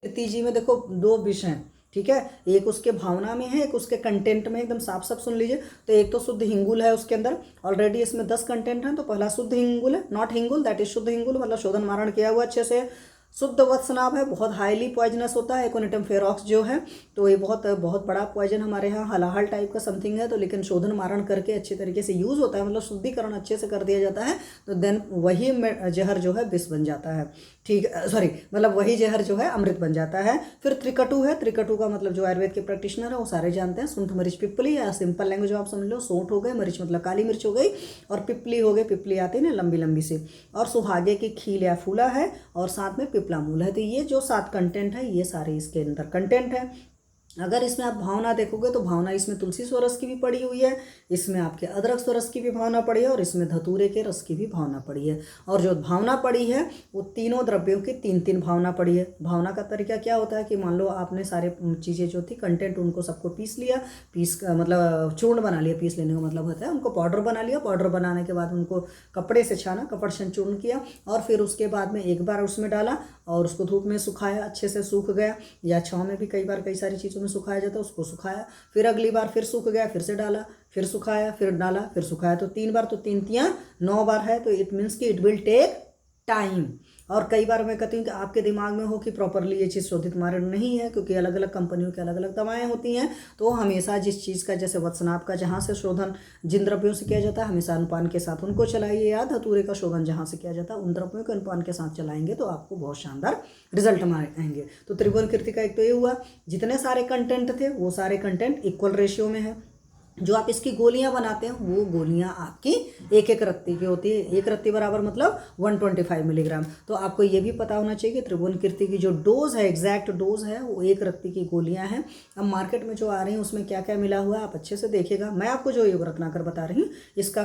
कीर्ति जी में देखो दो विषय हैं, ठीक है, एक उसके भावना में है, एक उसके कंटेंट में, एकदम साफ साफ सुन लीजिए। तो एक तो शुद्ध हिंगुल है उसके अंदर, ऑलरेडी इसमें 10 कंटेंट हैं। तो पहला शुद्ध हिंगुल है, नॉट हिंगुल, दैट इज शुद्ध हिंगुल, मतलब शोधन मारण किया हुआ अच्छे से। शुद्ध वत्सनाभ है, बहुत हाईली पॉइजनस होता है। एकोनिटम फेरोक्स जो है, तो ये बहुत बहुत बड़ा पॉइजन हमारे यहाँ हलाहल टाइप का समथिंग है। तो लेकिन शोधन मारण करके अच्छे तरीके से यूज़ होता है, मतलब शुद्धिकरण अच्छे से कर दिया जाता है, तो देन वही जहर जो है विष बन जाता है, ठीक है, सॉरी, मतलब वही जहर जो है अमृत बन जाता है। फिर त्रिकटु है, त्रिकटु का मतलब जो आयुर्वेद के प्रैक्टिशनर है वो सारे जानते हैं। सूंठ मरीच पिपली, या सिंपल लैंग्वेज आप समझ लो, सूंठ हो गए, मरीच मतलब काली मिर्च हो गई, और पिपली हो गई, पिपली आती है ना लंबी लंबी सी, और सुहागे की खील या फूला है, और साथ में पिपला मूल है। तो ये जो 7 कंटेंट है, ये सारे इसके अंदर कंटेंट है। अगर इसमें आप भावना देखोगे तो भावना इसमें तुलसी स्वरस की भी पड़ी हुई है, इसमें आपके अदरक स्वरस की भी भावना पड़ी है, और इसमें धतूरे के रस की भी भावना पड़ी है। और जो भावना पड़ी है वो तीनों द्रव्यों की 3-3 भावना पड़ी है। भावना का तरीका क्या होता है कि मान लो आपने सारे चीज़ें जो थी कंटेंट उनको सबको पीस लिया, पीस का मतलब चूर्ण बना लिया, पीस लेने का मतलब होता है उनको पाउडर बना लिया, पाउडर बनाने के बाद उनको कपड़े से छाना, कपड़ से चूर्ण किया, और फिर उसके बाद में एक बार उसमें डाला और उसको धूप में सुखाया, अच्छे से सूख गया, या छाँव में भी कई बार कई सारी चीज़ों में सुखाया जाता है, उसको सुखाया, फिर अगली बार फिर सूख गया, फिर से डाला, फिर सुखाया, फिर डाला, फिर सुखाया। तो 3 बार, तो 3 9 बार है। तो इट मीन्स कि इट विल टेक टाइम। और कई बार मैं कहती हूँ कि आपके दिमाग में हो कि प्रॉपरली ये चीज़ शोधित मारण नहीं है, क्योंकि अलग अलग कंपनियों की अलग अलग दवाएं होती हैं। तो हमेशा जिस चीज़ का, जैसे वत्सनाभ का जहाँ से शोधन जिन द्रव्यों से किया जाता है, हमेशा अनुपान के साथ उनको चलाइए, या धतूरे का शोधन जहाँ से किया जाता है उन द्रव्यों को अनुपान के साथ चलाएंगे तो आपको बहुत शानदार रिजल्ट आएंगे। तो त्रिभुवन कीर्ति का एक तो ये हुआ, जितने सारे कंटेंट थे वो सारे कंटेंट इक्वल रेशियो में है। जो आप इसकी गोलियां बनाते हैं वो गोलियां आपकी एक एक रत्ती की होती है, एक रत्ती बराबर मतलब 125 मिलीग्राम। तो आपको ये भी पता होना चाहिए कि त्रिभुवन कीर्ति की जो डोज है, एग्जैक्ट डोज है, वो एक रत्ती की गोलियां हैं। अब मार्केट में जो आ रही हैं उसमें क्या क्या मिला हुआ है आप अच्छे से देखिएगा। मैं आपको जो योग रत्नाकर बता रही हूँ इसका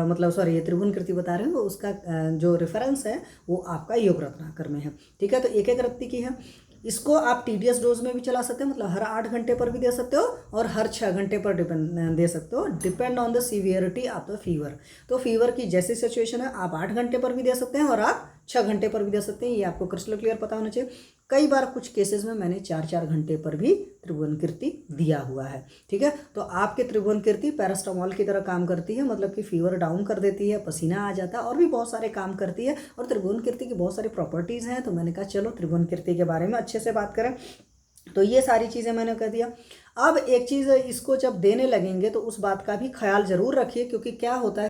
मतलब सॉरी, ये त्रिभुवन कीर्ति बता रही हूँ, उसका जो रेफरेंस है वो आपका योग रत्नाकर में है, ठीक है। तो एक एक रत्ती की है। इसको आप टीडीएस डोज में भी चला सकते हो, मतलब हर 8 घंटे पर भी दे सकते हो, और हर 6 घंटे पर दे सकते हो, depend on the severity of the fever. तो फीवर की जैसी सिचुएशन है आप 8 घंटे पर भी दे सकते हैं, और आप 6 घंटे पर भी दे सकते हैं। ये आपको क्रिस्टल क्लियर पता होना चाहिए। कई बार कुछ केसेस में मैंने 4-4 घंटे पर भी त्रिभुवन कीर्ति दिया हुआ है, ठीक है। तो आपके त्रिभुवन कीर्ति पैरास्टामोल की तरह काम करती है, मतलब कि फीवर डाउन कर देती है, पसीना आ जाता है, और भी बहुत सारे काम करती है। और त्रिभुवन कीर्ति की बहुत सारी प्रॉपर्टीज़ हैं, तो मैंने कहा चलो त्रिभुवन कीर्ति के बारे में अच्छे से बात करें। तो ये सारी चीज़ें मैंने कह दिया। अब एक चीज़, इसको जब देने लगेंगे तो उस बात का भी ख्याल ज़रूर रखिए, क्योंकि क्या होता है